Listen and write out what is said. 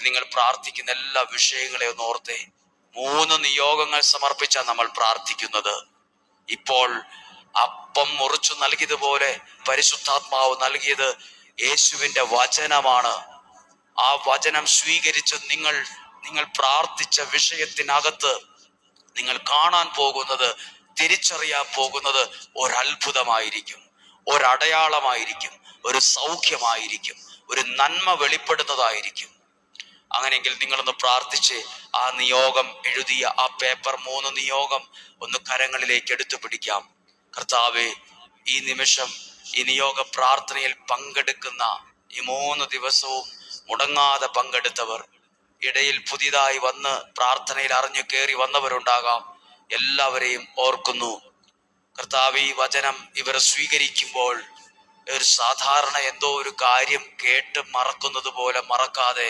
നിങ്ങൾ പ്രാർത്ഥിക്കുന്ന എല്ലാ വിഷയങ്ങളെ ഒന്ന് ഓർത്തേ. 3 നിയോഗങ്ങൾ സമർപ്പിച്ച നമ്മൾ പ്രാർത്ഥിക്കുന്നത്. ഇപ്പോൾ അപ്പം മുറിച്ചു നൽകിയതുപോലെ പരിശുദ്ധാത്മാവ് നൽകിയത് യേശുവിന്റെ വചനമാണ്. ആ വചനം സ്വീകരിച്ച് നിങ്ങൾ പ്രാർത്ഥിച്ച വിഷയത്തിനകത്ത് നിങ്ങൾ കാണാൻ പോകുന്നത്, തിരിച്ചറിയാൻ പോകുന്നത് ഒരത്ഭുതമായിരിക്കും, ഒരടയാളമായിരിക്കും, ഒരു സൗഖ്യമായിരിക്കും, ഒരു നന്മ വെളിപ്പെടുന്നതായിരിക്കും. അങ്ങനെയെങ്കിൽ നിങ്ങളൊന്ന് പ്രാർത്ഥിച്ച് ആ നിയോഗം എഴുതിയ ആ പേപ്പർ 3 നിയോഗം ഒന്ന് കരങ്ങളിലേക്ക് എടുത്തു പിടിക്കാം. കർത്താവേ, ഈ നിമിഷം ഈ നിയോഗ പ്രാർത്ഥനയിൽ പങ്കെടുക്കുന്ന ഈ 3 ദിവസവും മുടങ്ങാതെ പങ്കെടുത്തവർ, ഇടയിൽ പുതിയതായി വന്ന് പ്രാർത്ഥനയിൽ അറിഞ്ഞു കയറി വന്നവരുണ്ടാകാം, എല്ലാവരെയും ഓർക്കുന്നു. കർത്താവ്, ഈ വചനം ഇവർ സ്വീകരിക്കുമ്പോൾ ഒരു സാധാരണ എന്തോ ഒരു കാര്യം കേട്ട് മറക്കുന്നത് പോലെ മറക്കാതെ